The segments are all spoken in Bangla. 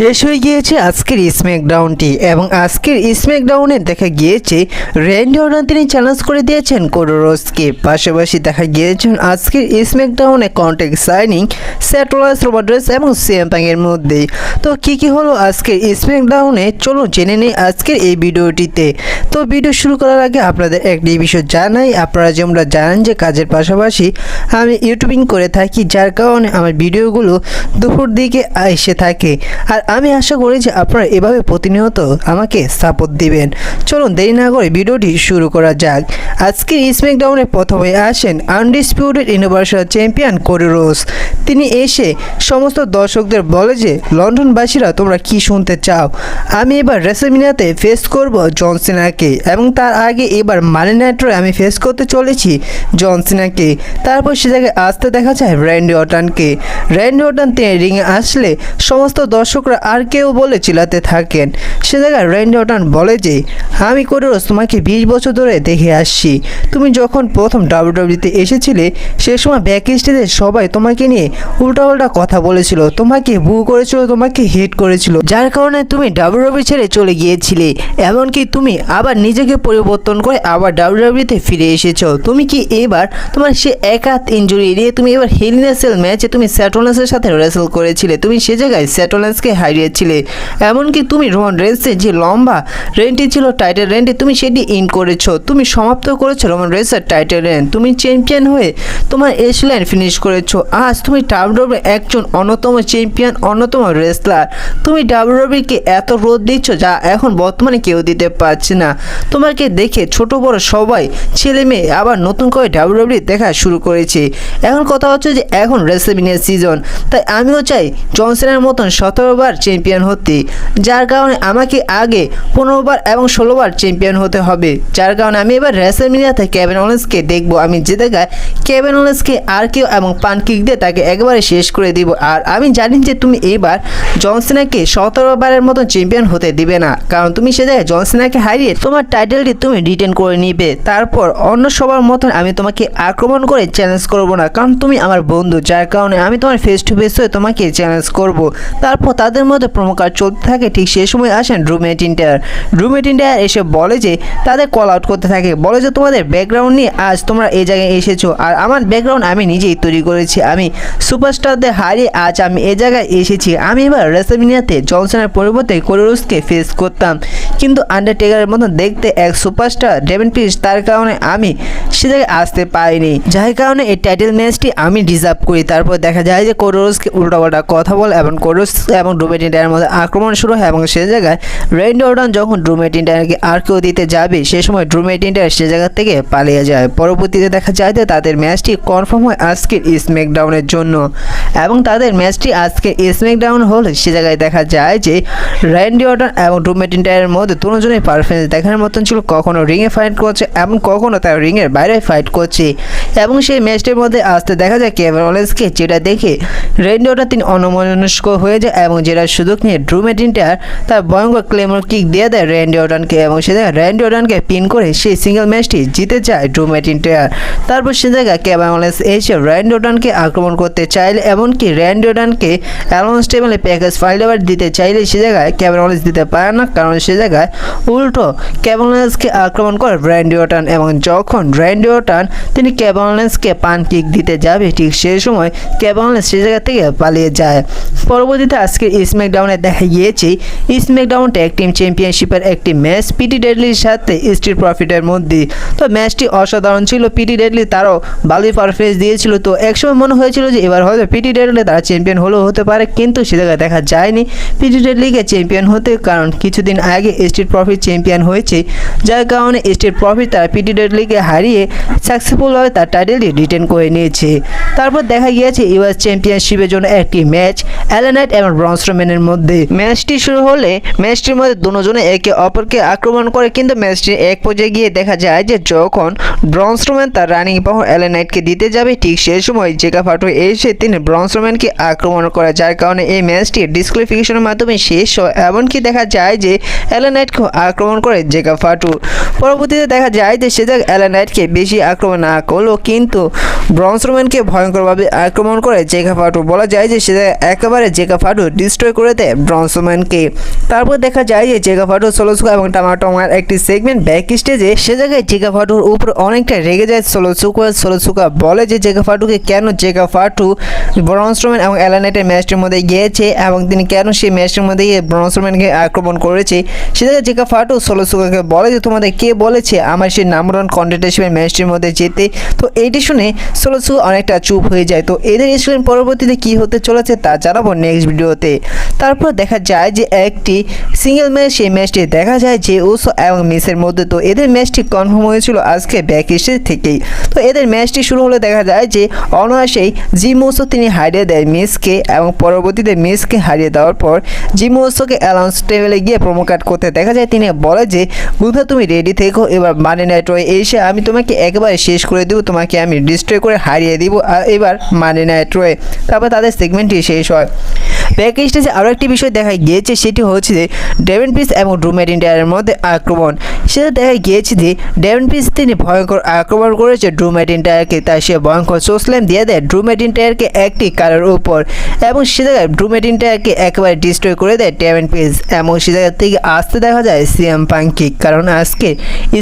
শেষ হয়ে গিয়েছে আজকের স্ম্যাকডাউনটি এবং আজকের স্ম্যাকডাউনে দেখা গিয়েছে র্যান্ডি অর্টন তিনি চ্যালেঞ্জ করে দিয়েছেন কোডি রোডসকে। পাশাপাশি দেখা গিয়েছে আজকের স্ম্যাকডাউনে contract signing Seth Rollins, Robert Reigns এবং সিএম পাংয়ের মধ্যে। তো কি হলো আজকের স্ম্যাকডাউনে, চলো জেনে নিই আজকের এই ভিডিওটিতে। তো ভিডিও শুরু করার আগে আপনাদের একটি বিষয় জানাই, আপনারা যেমন জানেন যে কাজের পাশাপাশি আমি ইউটিউবিং করে থাকি, যার কারণে আমার ভিডিওগুলো দুপুর দিকে এসে থাকে। আর আমি আশা করি যে আপনারা এভাবে প্রতিনিয়ত আমাকে সাপোর্ট দিবেন। চলুন দেরি না করে ভিডিওটি শুরু করা যাক। আজকের স্ম্যাকডাউনে প্রথমে আসেন undisputed universal champion Cody Rhodes. তিনি এসে সমস্ত দর্শকদের বলে যে লন্ডনবাসীরা তোমরা কি শুনতে চাও, আমি এবার রেসলম্যানিয়াতে ফেস করব জন সিনাকে এবং তার আগে এবার মানি নাইট রয়ে আমি ফেস করতে চলেছি জন সিনাকে। তারপর সে জায়গায় আসতে দেখা যায় র্যান্ডি অর্টনকে। র্যান্ডি অর্টন তিনি রিংয়ে আসলে সমস্ত দর্শকরা আর কেউ বলে চিল্লাতে থাকেন। সে জায়গায় র্যান্ডি অর্টন বলে যে আমি কোডি রোডস তোমাকে 20 বছর ধরে দেখে আসছি, তুমি যখন প্রথম ডাব্লিউডাব্লিউতে এসেছিলে সে সময় ব্যাক স্টেজে সবাই তোমাকে নিয়ে উল্টা কথা বলেছিল, তোমাকে বু করেছিল, তোমাকে হিট করেছিল, যার কারণে তুমি ডাব্লিউডাব্লিউ ছেড়ে চলে গিয়েছিলে। এমনকি তুমি আবার নিজেকে পরিবর্তন করে আবার ডাব্লিউডাব্লিউতে ফিরে এসেছো। তুমি কি এবার তোমার সে এক হাত ইনজুরি নিয়ে তুমি এবার হেল ইন এ সেল ম্যাচে তুমি সেথ রলিন্সের সাথে রেসল করেছিলে, তুমি সে জায়গায় সেথ রলিন্সকে হারিয়েছিলে। এমনকি তুমি রোমান রেইন্সের যে লম্বা রেইনটি ছিল টাইটেল রেইনটি তুমি সেটি ইন করেছো, তুমি সমাপ্ত করেছো রোমান রেইন্সের টাইটেল রেইন, তুমি চ্যাম্পিয়ন হয়ে তোমার এস লাইন ফিনিশ করেছো। আজ তুমি ডাব্লিউডাব্লিউ একজন অন্যতম চ্যাম্পিয়ন, অন্যতম রেসলার, তুমি ডাব্লিউডাব্লিউকে এত রোদ দিচ্ছ যা এখন বর্তমানে কেউ দিতে পারছে না। তোমাকে দেখে ছোট বড় সবাই ছেলে মেয়ে আবার নতুন করে ডাব্লিউডাব্লিউ দেখা শুরু করেছে। এখন কথা হচ্ছে যে এখন রেসলম্যানিয়া সিজন, তাই আমিও চাই জন সিনার মতন 17 বার চ্যাম্পিয়ন হতে, যার কারণে আমাকে আগে 15 বার এবং 16 বার চ্যাম্পিয়ন হতে হবে। যার কারণে আমি এবার রেসলম্যানিয়াতে কেভিন ওলেন্সকে দেখবো, আমি যে জায়গায় কেভিন ওলেন্সকে আর কেউ এবং পান কিক দিয়ে তাকে একবারে শেষ করে দিব। আর আমি জানি যে তুমি এবার জন সিনাকে 17 বারের মতন চ্যাম্পিয়ন হতে দিবে না, কারণ তুমি সে জায়গায় জন সিনাকে হারিয়ে তোমার টাইটেলটি তুমি রিটেন করে নিবে। তারপর অন্য সবার মতন আমি তোমাকে আক্রমণ করে চ্যালেঞ্জ করব না, কারণ তুমি আমার বন্ধু, যার কারণে আমি তোমার ফেস টু ফেস হয়ে তোমাকে চ্যালেঞ্জ করব। তারপর তাদের মধ্যে প্রোমো কার্ড চলতে থাকে, ঠিক সেই সময় আসেন ড্রু ম্যাকইন্টায়ার। ড্রু ম্যাকইন্টায়ার এসে বলে যে তাদের কল আউট করতে থাকে, বলে যে তোমাদের ব্যাকগ্রাউন্ড নিয়ে আজ তোমরা এই জায়গায় এসেছো, আর আমার ব্যাকগ্রাউন্ড আমি নিজেই তৈরি করেছি, আমি সুপারস্টারদের হারিয়ে আজ আমি এই জায়গায় এসেছি। আমি এবার রেসলম্যানিয়াতে জন সিনার পরিবর্তে কোডি রোডসকে ফেস করতাম, কিন্তু আন্ডারটেকারের মতন দেখতে এক সুপারস্টার ডেমিন প্রিস্ট, তার কারণে আমি সে জায়গায় আসতে পারিনি, যার কারণে এই টাইটেল ম্যাচটি আমি ডিজার্ভ করি। তারপর দেখা যায় যে কোডি রোডসকে উল্টাপাল্টা কথা বলে এবং কোডি রোডস এবং ড্রু ম্যাকইন্টায়ারের মধ্যে আক্রমণ শুরু হয় এবং সে জায়গায় র্যান্ডি অর্টন যখন ড্রু ম্যাকইন্টায়ারকে আর কেউ দিতে যাবে সে সময় ড্রু ম্যাকইন্টায়ার সে জায়গা থেকে পালিয়ে যায়। পরবর্তীতে দেখা যায় যে তাদের ম্যাচটি কনফার্ম হয় আজকের স্ম্যাকডাউনের জন্য এবং তাদের ম্যাচটি আজকের স্ম্যাকডাউন হলে সে জায়গায় দেখা যায় যে র্যান্ডি অর্টন এবং ড্রু ম্যাকইন্টায়ারের মধ্যে দুজনের পারফরমেন্স দেখার মতন ছিল, কখনো রিংয়ে ফাইট করছে এবং কখনো তার রিংয়ের বাইরে ফাইট করছে। এবং সেই ম্যাচটির মধ্যে আসতে দেখা যায় কেভিন ওলেন্সকে, যেটা দেখে র্যান্ডি অর্টন তিনি অন্যমনস্ক হয়ে যায় এবং যেটা সুযোগ নিয়ে ড্রু ম্যাকইন্টায়ার তার ভয়ঙ্কর ক্লেমর কিক দিয়ে দেয় র্যান্ডি অর্টনকে এবং সে জায়গায় র্যান্ডি অর্টনকে পিন করে সেই সিঙ্গেল ম্যাচটি জিতে যায় ড্রু ম্যাকইন্টায়ার। তারপর সে জায়গায় কেভিন ওলেন্স এসে র্যান্ডি অর্টনকে আক্রমণ করতে চাইলে এমনকি র্যান্ডি অর্টনকে অ্যালাউন্স টেবিলে প্যাকেজ ফাইল ওভার দিতে চাইলে সে জায়গায় কেভিন ওলেন্স দিতে পারে না, কারণ সে জায়গায় উল্টো কেভিন ওলেন্সকে আক্রমণ করে র্যান্ডি অর্টন এবং যখন র্যান্ডি অর্টন তিনি কেভিন ওলেন্সকে পান কিক দিতে যাবে ঠিক সেই সময় কেভিন ওলেন্স সে জায়গা থেকে পালিয়ে যায়। পরবর্তীতে আজকে স্ম্যাকডাউনে দেখা গিয়েছে স্ম্যাকডাউন ট্যাগ টিম চ্যাম্পিয়নশিপের একটি ম্যাচ পিটি ডেডলির সাথে স্ট্রিট প্রফিটের মধ্যে। তো ম্যাচটি অসাধারণ ছিল, পিটি ডেডলি তারও ভালোই পারফরমেন্স দিয়েছিল। তো একসময় মনে হয়েছিল যে এবার হয়তো পিটি ডেডলি তারা চ্যাম্পিয়ন হলেও হতে পারে, কিন্তু সে জায়গায় দেখা যায়নি পিটি ডেডলিকে চ্যাম্পিয়ন হতে, কারণ কিছুদিন আগে স্ট্রিট প্রফিট চ্যাম্পিয়ন হয়েছে, যার কারণে স্ট্রিট প্রফিট তারা পিটি ডেডলিকে হারিয়ে সাকসেসফুলভাবে তার টাইটেলটি রিটেন করে নিয়েছে। তারপর দেখা গিয়েছে ইউএস চ্যাম্পিয়নশিপের জন্য একটি ম্যাচ এলএ নাইট এবং ব্রন স্ট্রোম্যানের মধ্যে। ম্যাচটি শুরু হলে ম্যাচটির মধ্যে দুজনে একে অপরকে আক্রমণ করে, কিন্তু ম্যাচটির এক পর্যায়ে গিয়ে দেখা যায় যে যখন ব্রন স্ট্রোম্যান তার রানিং পাওয়ার এলএ নাইটকে দিতে যাবে ঠিক সেই সময় জেকা ফাটো এসে তিনি ব্রন স্ট্রোম্যানকে আক্রমণ করে, যার কারণে এই ম্যাচটি ডিসকোয়ালিফিকেশনের মাধ্যমে শেষ হয়। এমনকি দেখা যায় যে এলএ নাইটকে আক্রমণ করে জেকা ফাটু। পরবর্তীতে দেখা যায় যে সে জায়গায় এলা নাইটকে বেশি আক্রমণ না করলো, কিন্তু ব্রন স্ট্রোম্যানকে ভয়ঙ্করভাবে আক্রমণ করে জেকা ফাটু। বলা যায় যে সে জায়গায় একেবারে জেকা ফাটু ডিস্ট্রয় করে দেয় ব্রন স্ট্রোম্যানকে। তারপর দেখা যায় যে জেকা ফাটু, সোলোসুকা এবং টামাটোমার একটি সেগমেন্ট ব্যাক স্টেজে সে জায়গায় জেকা ফাটুর উপর অনেকটা রেগে যায় সোলোসুকা। সোলোসুকা বলে যে জেকা ফাটুকে কেন জেকা ফাটু ব্রন স্ট্রোম্যান এবং এলা নাইটের ম্যাচটির মধ্যে গিয়েছে এবং তিনি কেন সেই ম্যাচটির মধ্যে গিয়ে ব্রন স্ট্রোম্যানকে আক্রমণ করেছে। সে জায়গায় জেকা ফাটু সোলোসুকাকে বলে যে তোমাদের কে বলেছে আমার সেই নাম্বার ওয়ান কন্টেন্ট হিসেবে ম্যাচটির মধ্যে যেতে। তো এইটি শুনে সোলোসুকা অনেকটা চুপ হয়ে যায়। তো এদের স্টোরির পরবর্তীতে কী হতে চলেছে তা জানাবো নেক্সট ভিডিওতে। তারপর দেখা যায় যে একটি সিঙ্গেল ম্যাচ, সেই ম্যাচটি দেখা যায় যে উসো এবং মিসের মধ্যে। তো এদের ম্যাচটি কনফার্ম হয়েছিল আজকে ব্যাক স্টেজ থেকেই। তো এদের ম্যাচটি শুরু হলে দেখা যায় যে অনায়াসেই জিম উসো তিনি হারিয়ে দেয় মিসকে, এবং পরবর্তীতে মিসকে হারিয়ে দেওয়ার পর জিম উসোকে অ্যালাউন্স টেবিলে গিয়ে প্রোমো কাট করতে দেখা যায়। তিনি বলে যে বুধা তুমি রেডি থেকো, এবার মানি নাইট রয়ে এসে আমি তোমাকে একেবারে শেষ করে দেবো, তোমাকে আমি ডিস্ট্রয় করে হারিয়ে দিব এবার মানি নাইট রয়ে। তারপর তাদের সেগমেন্টটি শেষ হয়। ব্যাক স্টেজে আরও একটি বিষয় দেখা গিয়েছে, সেটি হচ্ছে যে ডেভিন প্রিন্স এবং ড্রু ম্যাকইন্টায়ারের মধ্যে আক্রমণ। সেটা দেখা গিয়েছে যে ডেভিন প্রিন্স তিনি ভয়ঙ্কর আক্রমণ করেছে ড্রু ম্যাকইন্টায়ারকে, তাই সে ভয়ঙ্কর চোস্ল্যাম দিয়ে দেয় ড্রু ম্যাকইন্টায়ারকে একটি কারের উপর, এবং সে জায়গায় ড্রু ম্যাকইন্টায়ারকে একেবারে ডিস্ট্রয় করে দেয় ডেভিন প্রিন্স। এবং সে জায়গা থেকে আসতে দেখা যায় সিএম পাঙ্ককে, কারণ আজকে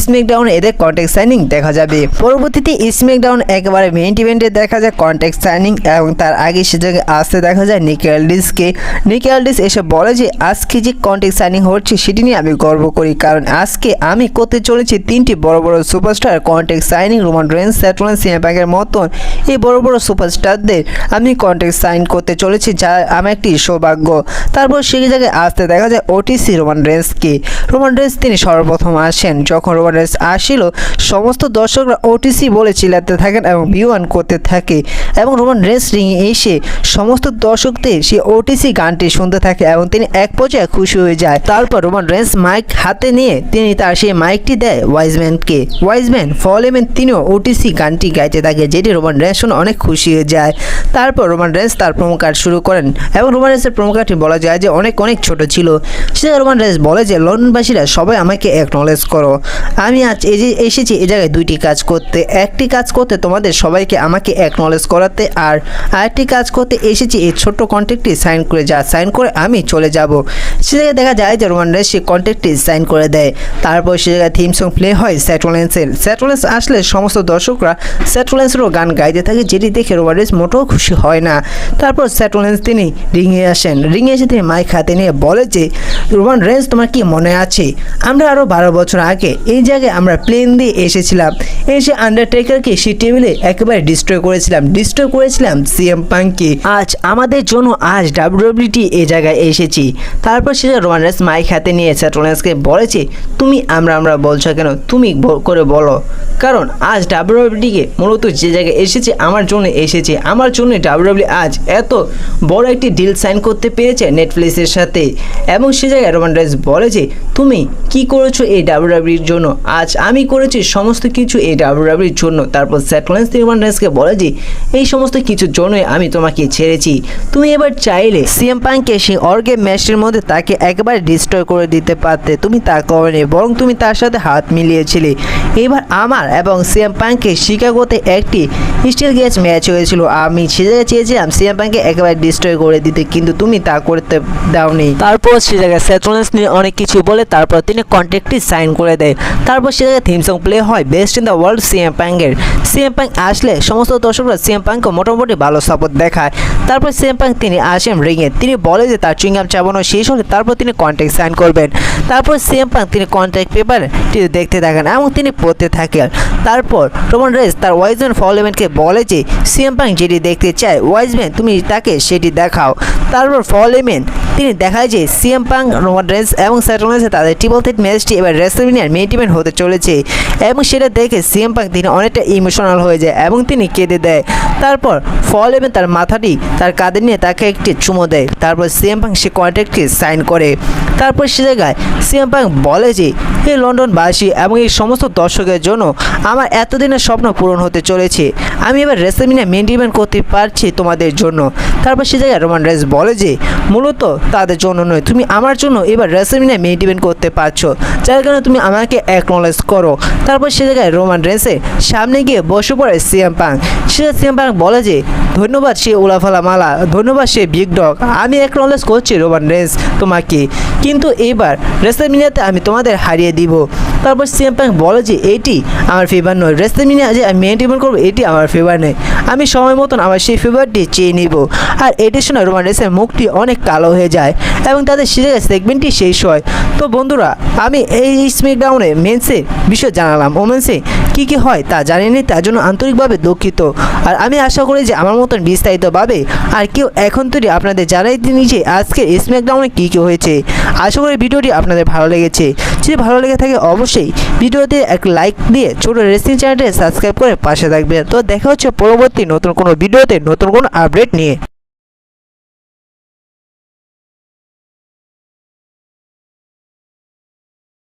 স্ম্যাকডাউনে এদের কন্ট্যাক্ট সাইনিং দেখা যাবে। পরবর্তীতে স্ম্যাকডাউন একেবারে মেইন ইভেন্টে দেখা যায় কন্ট্যাক্ট সাইনিং, এবং তার আগে সে জায়গায় আসতে দেখা যায় নিকি অ্যালডিসকে। নিকি অ্যালডিস এসে বলে যে আজকে যে কন্ট্যাক্ট সাইনিং হচ্ছে সেটি নিয়ে আমি গর্ব করি, কারণ আজকে আমি করতে চলেছি 3টি বড় বড় superstar contact signing. Roman Reigns, Seth Rollins, CM পাঙ্কের মতন এই বড় বড় সুপারস্টারদের আমি কন্ট্যাক্ট সাইন করতে চলেছি, যা আমার একটি সৌভাগ্য। তারপর সেই জায়গায় আসতে দেখা যায় ওটিসি রোমান রেন্সকে। রোমান রেন্স তিনি সর্বপ্রথম আসেন। যখন রোমান রেন্স আসিল সমস্ত দর্শকরা ওটিসি বলে চিল্লাতে থাকেন এবং বিওয়ান করতে থাকে, এবং রোমান রেন্স রিংয়ে এসে সমস্ত দর্শকদের সেই ওটিসি গানটি শুনতে থাকে এবং তিনি এক পর্যায়ে খুশি হয়ে যায়। তারপর রোমান রেন্স মাইক হাতে নিয়ে তিনি তার সেই মাইকটি দেয় ওয়াইজম্যানকে। ওয়াইজম্যান ফলেম্যান তিনিও ওটিসি গানটি গাইতে থাকে, যেটি রোমান রেন্স শুনে অনেক খুশি হয়ে যায়। তারপর রোমান রেন্স তার প্রোমো কার্ড শুরু করেন, এবং রোমান রেন্সের প্রোমো কার্ডটি বলা যায় যে অনেক ছোট ছিল। সেটা রোমান রেন্স বলে যে লন্ডনবাসীরা সবাই আমাকে অ্যাকনলেজ করো, আমি আজ এসেছি এই জায়গায় দুইটি কাজ করতে। একটি কাজ করতে তোমাদের সবাইকে আমাকে অ্যাকনলেজ করাতে, আর আরেকটি কাজ করতে এসেছি এই ছোট্ট কন্ট্রাক্টটি সাইন করে সাইন করে আমি চলে যাব। সে জায়গায় দেখা যায় যে রোমান রেন্স সেই কন্ট্রাক্টটি সাইন করে দেয়। তারপর সে জায়গায় থিম সং প্লে হয় সেথ রোলিন্সের। সেথ রোলিন্স আসলে সমস্ত দর্শকরা সেথ রোলিন্সেরও গান গাইতে থাকে, যেটি দেখে রোমান রেন্স মোটেও খুশি হয় না। তারপর সেথ রোলিন্স তিনি রিংয়ে আসেন। রিংয়ে এসে তিনি মাইক হাতে নিয়ে বলে যে রোমান রেন্স তোমার কি মনে আছে আমরা আরও 12 বছর আগে এই জায়গায় আমরা প্লেন দিয়ে এসেছিলাম, এসে আন্ডারটেকারকে সেই টেবিলে একেবারে ডিস্ট্রয় করেছিলাম সিএম পাঙ্ককে। আজ আমাদের জন্য আজ ডাব্লিউডব্লিউই এই জায়গায় এসেছি। তারপর সে রোমান রেন্স মাইক হাতে নিয়ে সেথ রোলিন্সকে বলেছে তুমি আমরা বলছো কেন, তুমি করে বলো, কারণ আজ ডাব্লিউডব্লিউইকে মূলত যে জায়গায় এসেছে আমার জন্য এসেছে, আমার জন্য ডাব্লিউডব্লিউই আজ এত বড় একটি ডিল সাইন করতে পেরেছে নেটফ্লিক্সের সাথে। এবং সে জায়গায় রোমান রেন্স বলে যে তুমি কি করেছো এই ডাব্লিউডব্লিউইর জন্য, আজ আমি করেছি সমস্ত কিছু এই ডাব্লিউডব্লিউইর জন্য। তারপর সেথ রোলিন্স রোমান রেন্সকে বলে যে এই সমস্ত কিছুর জন্যই আমি তোমাকে ছেড়েছি, তুমি এবার চাইলে সিএম পাঙ্ককে সেই অর্গে ম্যাচের মধ্যে তাকে একেবারে ডিস্ট্রয় করে দিতে পারতে, তুমি তা করোনি, বরং তুমি তার সাথে হাত মিলিয়েছিলে। এবার আমার এবং সিএম পাঙ্ককে শিকাগোতে একটি স্টিল গ্যাচ ম্যাচ হয়েছিল, আমি সে জায়গায় চেয়েছিলাম সিএম পাঙ্ককে একেবারে ডিস্ট্রয় করে দিতে, কিন্তু তুমি তা করতে দাওনি। তারপর সে জায়গায় সেথ রোলিন্স নিয়ে অনেক কিছু বলে তারপর তিনি কন্ট্রাক্টটি সাইন করে দেয়। তারপর সে জায়গায় থিম সং প্লে হয় best in the world CM পাঙ্কের। সিএম পাঙ্ক আসলে সমস্ত দর্শকরা সিএম পাঙ্ককে মোটামুটি ভালো সাপোর্ট দেখায়। তারপর সিএম পাঙ্ক তিনি আসেন রিংয়ে, তিনি বলে যে তার চুইংগাম চাবানো শেষ হলে তারপর তিনি কন্ট্রাক্ট সাইন করবেন। তারপর সিএম পাঙ্ক তিনি কন্ট্রাক্ট পেপারটি দেখতে থাকেন এবং তিনি পড়তে থাকেন। তারপর রোমান রেন্স তার ওয়াইজম্যান ফলেম্যানকে বলে যে সিএম পাঙ্ক যেটি দেখতে চায় ওয়াইজম্যান তুমি তাকে সেটি দেখাও। তারপর ফলেম্যান তিনি দেখায় যে সিএম পাঙ্ক, রোমান রেন্স এবং সেথ রোলিন্স তাদের ট্রিপল থ্রেট ম্যাচটি এবার রেসলম্যানিয়ার মেইন ইভেন্ট হতে চলেছে, এবং সেটা দেখে সিএম পাঙ্ক তিনি অনেকটা ইমোশনাল হয়ে যায় এবং তিনি কেঁদে দেয়। তারপর ফলেম্যান তার মাথাটি তার কাঁধে নিয়ে তাকে একটি চুমো দেয়। তারপর সিএম পাঙ্ক সে কন্ট্রাক্টটি সাইন করে। তারপর সে জায়গায় সিএম পাং বলে যে এই লন্ডনবাসী এবং এই সমস্ত দর্শকের জন্য আমার এতদিনের স্বপ্ন পূরণ হতে চলেছে, আমি এবার রেসলম্যানিয়া মেইন ইভেন্ট করতে পারছি তোমাদের জন্য। তারপর সে জায়গায় রোমান রেন্স বলে যে মূলত তাদের জন্য নয়, তুমি আমার জন্য এবার রেসলম্যানিয়া মেইন ইভেন্ট করতে পারছো, যার কারণে তুমি আমাকে অ্যাকনলেজ করো। তারপর সে জায়গায় রোমান রেন্সের সামনে গিয়ে বসে পড়ে সিএম পাং। সিএম পাং বলে যে ধন্যবাদ সে উলাফালা মালা, ধন্যবাদ সে বিগ ডগ, আমি অ্যাকনলেজ করছি রোমান রেন্স তোমাকে, কিন্তু এবার রেসলম্যানিয়াতে আমি তোমাদের হারিয়ে দিব। তারপর সিএম পাং বলে যে এটি আমার ফেভার নয়, রেসলম্যানিয়া যে আমি মেইন ইভেন্ট করবো এটি আমার ফেভার নেই, আমি সময় মতন আমার সেই ফেভারটি চেয়ে নিব। আর এটি শুনে রোমান রেন্সের মুখটি অনেক কালো হয়ে যায় এবং তাদের সেগমেন্টটি শেষ হয়। তো বন্ধুরা, আমি এই স্ম্যাকডাউনে মেন্সের বিষয় জানালাম, ওমেন্সে কী কী হয় তা জানিনি, তার জন্য আন্তরিকভাবে দুঃখিত। আর আমি আশা করি যে আমার মতন বিস্তারিতভাবে আর কেউ এখন তৈরি আপনাদের জানাই দিন যে আজকের স্ম্যাকডাউনে কী কী হয়েছে। আশা করি ভিডিওটি আপনাদের ভালো লেগেছে। যদি ভালো লেগে থাকে অবশ্যই ভিডিওতে এক লাইক দিয়ে ছোটো রেসলিং চ্যানেলটি সাবস্ক্রাইব করে পাশে থাকবেন। তো দেখা হচ্ছে পরবর্তী নতুন কোনো ভিডিওতে নতুন কোনো আপডেট নিয়ে।